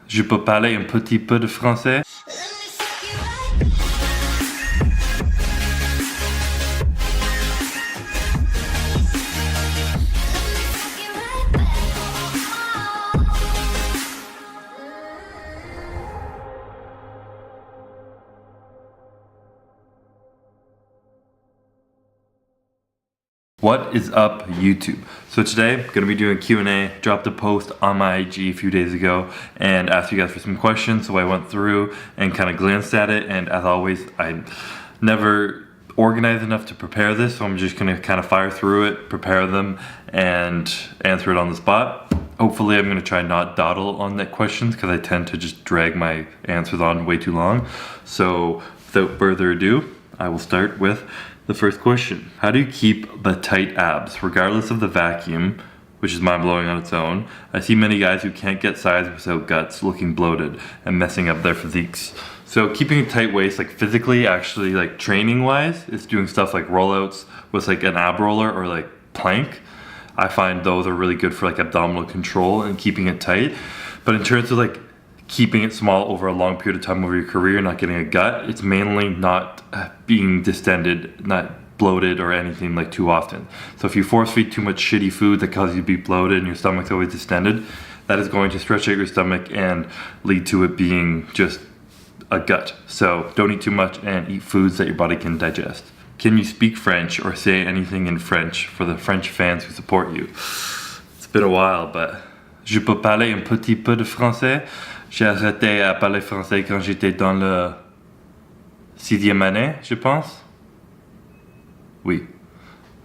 Je peux parler un petit peu de français? What is up, YouTube? So today, I'm going to be doing a Q&A. Dropped a post on my IG a few days ago and asked you guys for some questions, so I went through and kind of glanced at it, and as always, I never organized enough to prepare this, so I'm just going to kind of fire through it, prepare them, and answer it on the spot. Hopefully I'm going to try not dawdle on the questions because I tend to just drag my answers on way too long. So without further ado, I will start with the first question. How do you keep the tight abs regardless of the vacuum, which is mind-blowing on its own? I see many guys who can't get size without guts, looking bloated and messing up their physiques. So keeping a tight waist, like physically, actually, like training-wise, is doing stuff like rollouts with like an ab roller or like plank. I find those are really good for like abdominal control and keeping it tight. But in terms of like keeping it small over a long period of time over your career, not getting a gut, it's mainly not being distended, not bloated or anything like too often. So if you force feed too much shitty food that causes you to be bloated and your stomach's always distended, that is going to stretch out your stomach and lead to it being just a gut. So don't eat too much and eat foods that your body can digest. Can you speak French or say anything in French for the French fans who support you? It's been a while, but je peux parler un petit peu de français. J'ai arrêté à parler français quand j'étais dans le 6e année, je pense. Oui.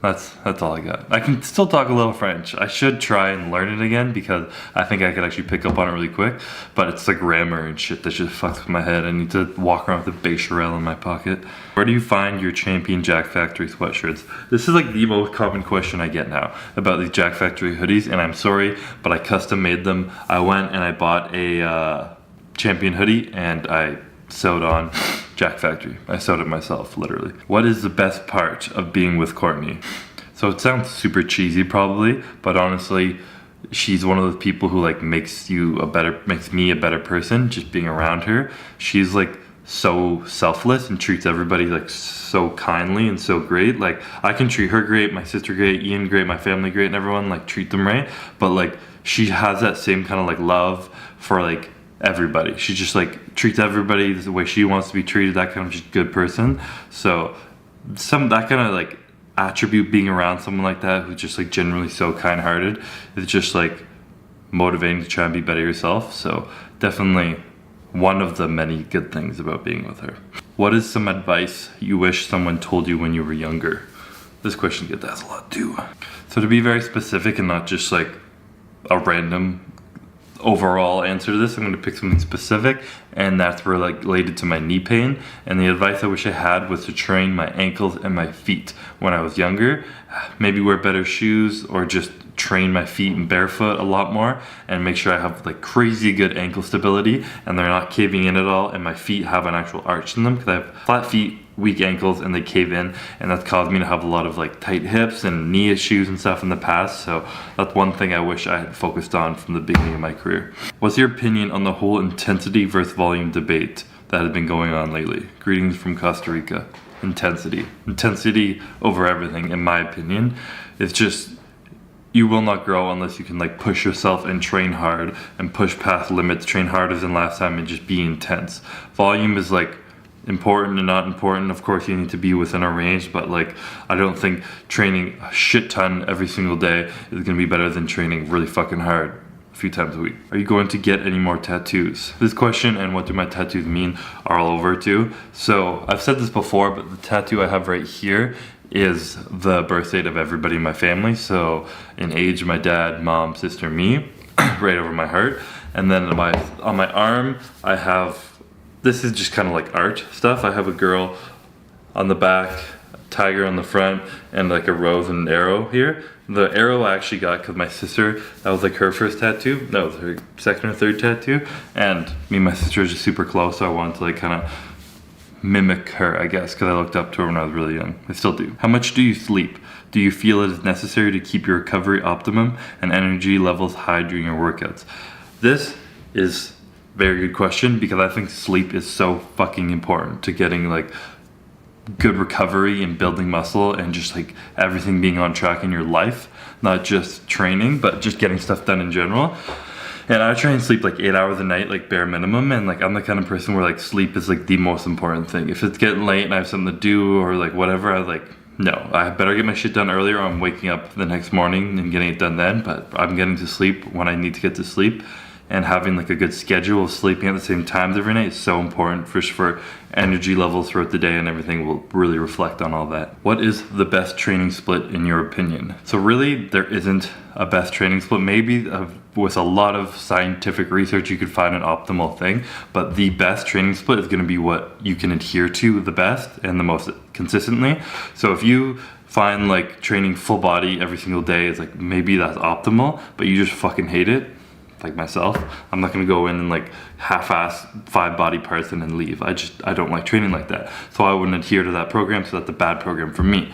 That's all I got. I can still talk a little French. I should try and learn it again because I think I could actually pick up on it really quick. But it's the grammar and shit that just fucks with my head. I need to walk around with a Becherel in my pocket. Where do you find your Champion Jack Factory sweatshirts? This is like the most common question I get now about these Jack Factory hoodies, and I'm sorry, but I custom made them. I went and I bought a Champion hoodie and I sewed on Jack Factory. I sewed it myself, literally. What is the best part of being with Courtney? So it sounds super cheesy probably, but honestly, she's one of those people who like makes me a better person just being around her. She's like so selfless and treats everybody like so kindly and so great. Like I can treat her great, my sister great, Ian great, my family great, and everyone like treat them right. But like she has that same kind of like love for like everybody. She just like treats everybody the way she wants to be treated, that kind of just good person. So that kind of like attribute, being around someone like that who's just like generally so kind-hearted, is just like motivating to try and be better yourself. So definitely one of the many good things about being with her. What is some advice you wish someone told you when you were younger? This question gets asked a lot too. So to be very specific and not just like a random overall answer to this, I'm going to pick something specific, and that's related to my knee pain. And the advice I wish I had was to train my ankles and my feet when I was younger. Maybe wear better shoes or just train my feet in barefoot a lot more and make sure I have like crazy good ankle stability and they're not caving in at all, and my feet have an actual arch in them because I have flat feet, weak ankles, and they cave in, and that's caused me to have a lot of like tight hips and knee issues and stuff in the past. So that's one thing I wish I had focused on from the beginning of my career. What's your opinion on the whole intensity versus volume debate that has been going on lately? Greetings from Costa Rica. Intensity over everything, in my opinion. It's just, you will not grow unless you can like push yourself and train hard and push past limits, train harder than last time, and just be intense. Volume is like important and not important. Of course you need to be within a range, but like I don't think training a shit ton every single day is gonna be better than training really fucking hard a few times a week. Are you going to get any more tattoos? This question and what do my tattoos mean are all over too. So I've said this before, but the tattoo I have right here is the birth date of everybody in my family. So in age, my dad, mom, sister, me, right over my heart. And then on my arm, I have, this is just kind of like art stuff. I have a girl on the back, a tiger on the front, and like a rose and an arrow here. The arrow I actually got because my sister, that was like her first tattoo. That was her second or third tattoo. And me and my sister are just super close, so I wanted to like kind of mimic her, I guess, because I looked up to her when I was really young. I still do. How much do you sleep? Do you feel it is necessary to keep your recovery optimum and energy levels high during your workouts? This is very good question, because I think sleep is so fucking important to getting like good recovery and building muscle and just like everything being on track in your life, not just training, but just getting stuff done in general. And I try and sleep like 8 hours a night, like bare minimum. And like I'm the kind of person where like sleep is like the most important thing. If it's getting late and I have something to do or like whatever, I was like, no, I better get my shit done earlier, or I'm waking up the next morning and getting it done then. But I'm getting to sleep when I need to get to sleep. And having like a good schedule of sleeping at the same times every night is so important for energy levels throughout the day, and everything will really reflect on all that. What is the best training split in your opinion? So really, there isn't a best training split. Maybe with a lot of scientific research you could find an optimal thing, but the best training split is going to be what you can adhere to the best and the most consistently. So if you find like training full body every single day is like, maybe that's optimal, but you just fucking hate it, like myself, I'm not gonna go in and like half-ass 5 body parts and then leave. I don't like training like that. So I wouldn't adhere to that program, so that's a bad program for me.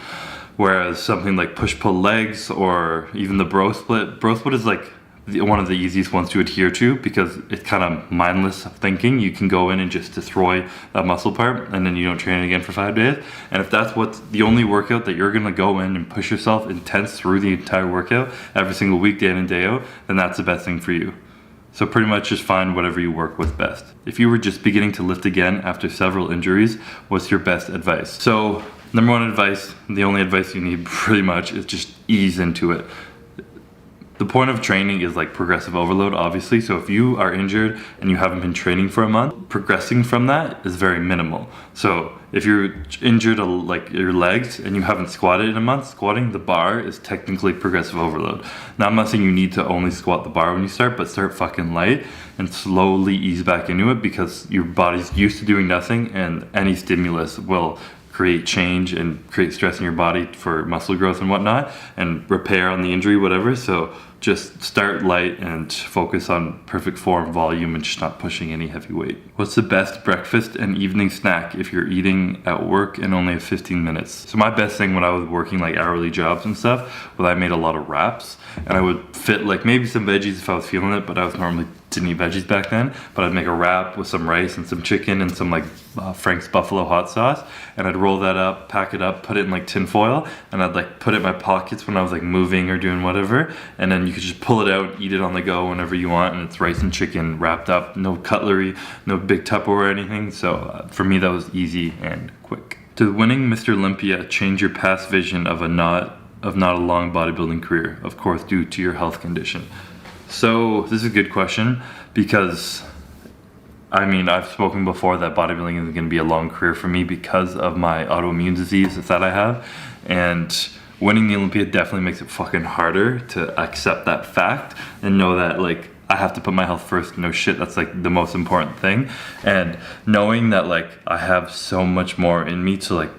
Whereas something like push-pull legs or even the bro split is like one of the easiest ones to adhere to, because it's kind of mindless thinking. You can go in and just destroy that muscle part and then you don't train it again for 5 days. And if that's what's the only workout that you're gonna go in and push yourself intense through the entire workout every single week, day in and day out, then that's the best thing for you. So pretty much just find whatever you work with best. If you were just beginning to lift again after several injuries, what's your best advice? So number one advice, the only advice you need pretty much, is just ease into it. The point of training is like progressive overload, obviously. So if you are injured and you haven't been training for a month, progressing from that is very minimal. So if you're injured like your legs and you haven't squatted in a month, squatting the bar is technically progressive overload. Now I'm not saying you need to only squat the bar when you start, but start fucking light and slowly ease back into it, because your body's used to doing nothing, and any stimulus will create change and create stress in your body for muscle growth and whatnot, and repair on the injury, whatever. So just start light and focus on perfect form, volume, and just not pushing any heavy weight. What's the best breakfast and evening snack if you're eating at work and only have 15 minutes? So my best thing when I was working like hourly jobs and stuff was I made a lot of wraps, and I would fit like maybe some veggies if I was feeling it, but I was normally didn't eat veggies back then. But I'd make a wrap with some rice and some chicken and some like Frank's Buffalo hot sauce, and I'd roll that up, pack it up, put it in like tin foil, and I'd like put it in my pockets when I was like moving or doing whatever, and then you could just pull it out, eat it on the go whenever you want, and it's rice and chicken wrapped up, no cutlery, no big Tupperware or anything. So for me that was easy and quick. Did winning Mr. Olympia change your past vision of not a long bodybuilding career, of course due to your health condition? So this is a good question, because I mean, I've spoken before that bodybuilding isn't going to be a long career for me because of my autoimmune disease that I have, and winning the Olympia definitely makes it fucking harder to accept that fact and know that like I have to put my health first. No shit, that's like the most important thing. And knowing that like I have so much more in me to like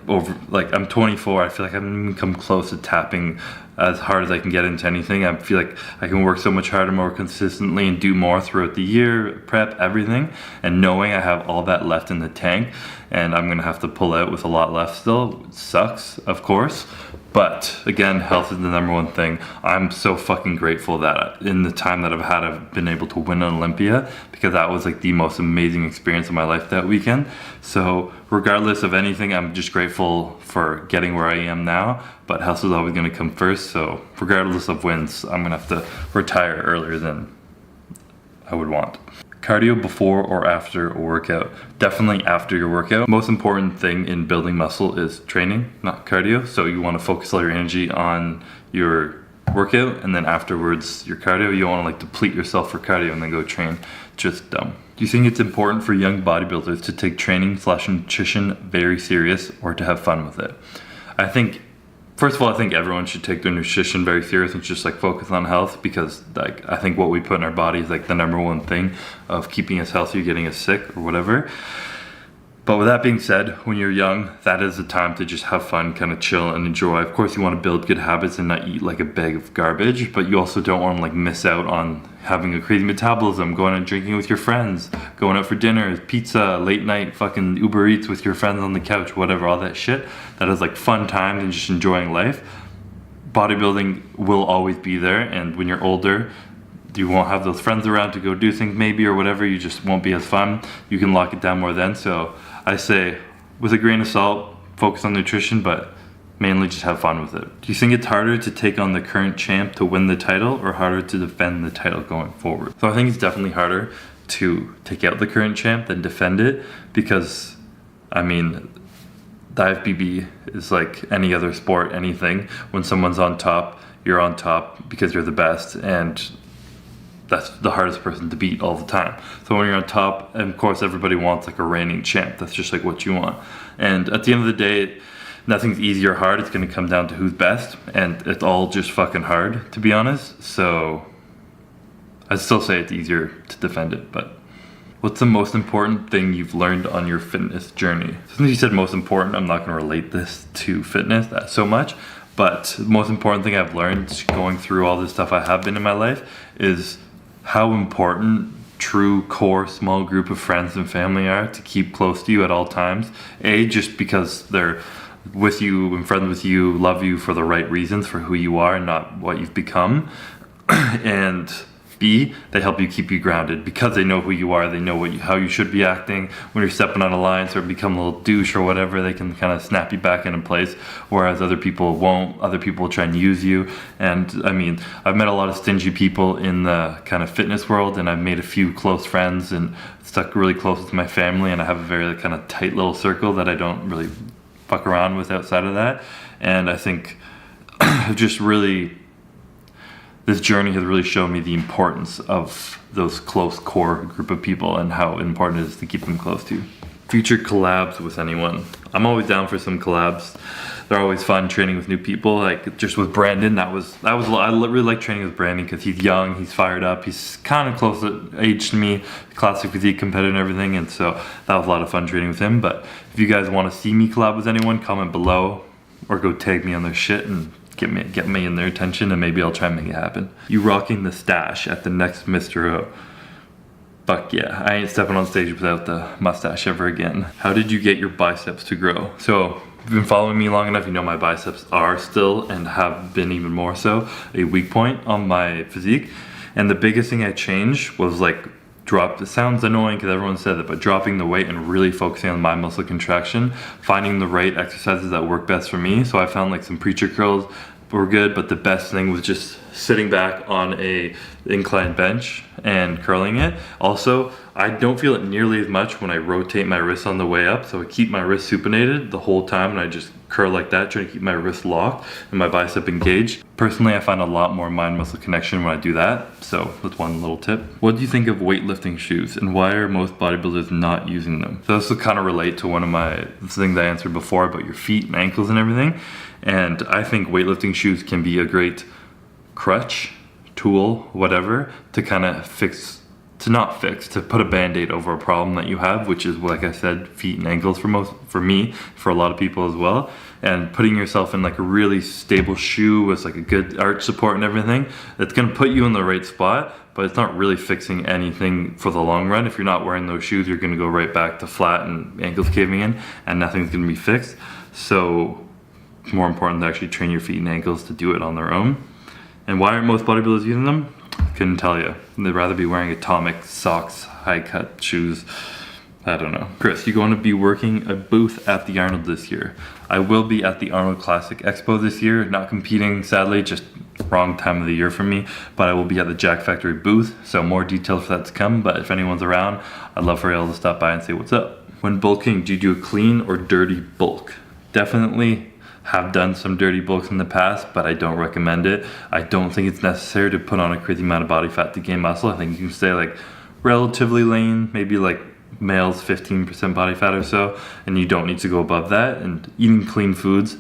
I'm 24, I feel like I haven't even come close to tapping as hard as I can get into anything. I feel like I can work so much harder, more consistently, and do more throughout the year, prep, everything. And knowing I have all that left in the tank and I'm gonna have to pull out with a lot left still sucks, of course. But again, health is the number one thing. I'm so fucking grateful that in the time that I've been able to win an Olympia, because that was like the most amazing experience of my life that weekend. So regardless of anything, I'm just grateful for getting where I am now, but health is always gonna come first. So regardless of wins, I'm gonna have to retire earlier than I would want. Cardio before or after a workout? Definitely after your workout. Most important thing in building muscle is training, not cardio. So you want to focus all your energy on your workout, and then afterwards your cardio. You don't want to like deplete yourself for cardio and then go train. Just dumb. Do you think it's important for young bodybuilders to take training/nutrition very serious, or to have fun with it? First of all, I think everyone should take their nutrition very serious and just like focus on health, because like I think what we put in our body is like the number one thing of keeping us healthy or getting us sick or whatever. But with that being said, when you're young, that is the time to just have fun, kind of chill and enjoy. Of course, you want to build good habits and not eat like a bag of garbage, but you also don't want to like miss out on having a crazy metabolism, going out drinking with your friends, going out for dinner, pizza, late night, fucking Uber Eats with your friends on the couch, whatever, all that shit. That is like fun times and just enjoying life. Bodybuilding will always be there, and when you're older, you won't have those friends around to go do things maybe or whatever, you just won't be as fun. You can lock it down more then. So I say, with a grain of salt, focus on nutrition, but mainly just have fun with it. Do you think it's harder to take on the current champ to win the title or harder to defend the title going forward? So I think it's definitely harder to take out the current champ than defend it, because I mean, the IFBB is like any other sport, anything. When someone's on top, you're on top because you're the best, and that's the hardest person to beat all the time. So when you're on top, and of course everybody wants like a reigning champ. That's just like what you want. And at the end of the day, nothing's easy or hard. It's going to come down to who's best, and it's all just fucking hard, to be honest. So I'd still say it's easier to defend it, but what's the most important thing you've learned on your fitness journey? Since you said most important, I'm not going to relate this to fitness so much, but the most important thing I've learned going through all this stuff I have been in my life is how important true core small group of friends and family are to keep close to you at all times. A, just because they're with you and friends with you, love you for the right reasons, for who you are and not what you've become. And B, they help you keep you grounded because they know who you are. They know how you should be acting when you're stepping on a line, or become a little douche or whatever. They can kind of snap you back into place, whereas other people won't. Other people will try and use you. And I mean, I've met a lot of stingy people in the kind of fitness world, and I've made a few close friends and stuck really close with my family, and I have a very kind of tight little circle that I don't really fuck around with outside of that. And I think just really, this journey has really shown me the importance of those close core group of people and how important it is to keep them close to you. Future collabs with anyone. I'm always down for some collabs. They're always fun, training with new people. Like just with Brandon, I really like training with Brandon because he's young, he's fired up, he's kind of close in age to me, classic physique competitor and everything, and so that was a lot of fun training with him. But if you guys want to see me collab with anyone, comment below or go tag me on their shit and get me in their attention, and maybe I'll try and make it happen. You rocking the stash at the next Mr. O. Fuck yeah, I ain't stepping on stage without the mustache ever again. How did you get your biceps to grow? So, if you've been following me long enough, you know my biceps are still, and have been even more so, a weak point on my physique. And the biggest thing I changed was like it sounds annoying because everyone said it, but dropping the weight and really focusing on my muscle contraction, finding the right exercises that work best for me. So I found like some preacher curls were good, but the best thing was just sitting back on a incline bench and curling it. Also, I don't feel it nearly as much when I rotate my wrists on the way up, so I keep my wrists supinated the whole time and I just curl like that, trying to keep my wrist locked and my bicep engaged. Personally, I find a lot more mind-muscle connection when I do that, so that's one little tip. What do you think of weightlifting shoes, and why are most bodybuilders not using them? So this will kind of relate to one of my things I answered before about your feet and ankles and everything. And I think weightlifting shoes can be a great crutch, tool, whatever, to kind of to put a band-aid over a problem that you have, which is, like I said, feet and ankles for me, for a lot of people as well. And putting yourself in like a really stable shoe with like a good arch support and everything, it's gonna put you in the right spot, but it's not really fixing anything for the long run. If you're not wearing those shoes, you're gonna go right back to flat and ankles caving in, and nothing's gonna be fixed. So it's more important to actually train your feet and ankles to do it on their own. And why aren't most bodybuilders using them? Couldn't tell you. They'd rather be wearing Atomic socks, high-cut shoes. I don't know. Chris, you're going to be working a booth at the Arnold this year. I will be at the Arnold Classic Expo this year. Not competing, sadly, just wrong time of the year for me. But I will be at the Jack Factory booth, so more details for that to come. But if anyone's around, I'd love for you all to stop by and say what's up. When bulking, do you do a clean or dirty bulk? Definitely have done some dirty bulks in the past, but I don't recommend it. I don't think it's necessary to put on a crazy amount of body fat to gain muscle. I think you can stay like relatively lean, maybe like males 15% body fat or so, and you don't need to go above that. And eating clean foods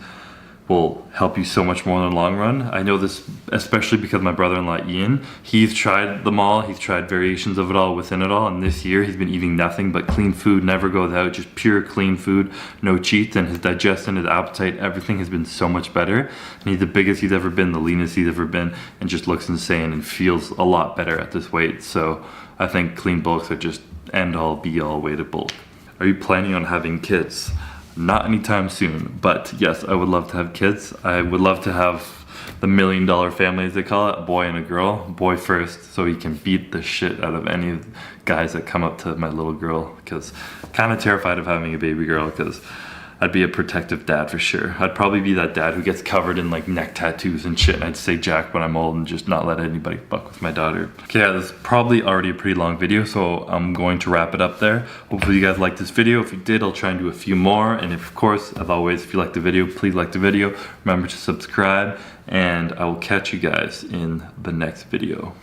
will help you so much more in the long run. I know this especially because my brother-in-law Ian, he's tried them all, he's tried variations of it all within it all, and this year he's been eating nothing but clean food, never goes out, just pure clean food, no cheats, and his digestion, his appetite, everything has been so much better. And he's the biggest he's ever been, the leanest he's ever been, and just looks insane and feels a lot better at this weight. So I think clean bulks are just end all be all way to bulk. Are you planning on having kids? not anytime soon. But yes, I would love to have kids. I would love to have the $1 million family, as they call it, a boy and a girl. Boy first, so he can beat the shit out of any guys that come up to my little girl, because kind of terrified of having a baby girl, because I'd be a protective dad for sure. I'd probably be that dad who gets covered in like neck tattoos and shit, and I'd say Jack when I'm old and just not let anybody fuck with my daughter. Okay, yeah, this is probably already a pretty long video, so I'm going to wrap it up there. Hopefully you guys liked this video. If you did, I'll try and do a few more. And if, of course, as always, if you liked the video, please like the video. Remember to subscribe, and I will catch you guys in the next video.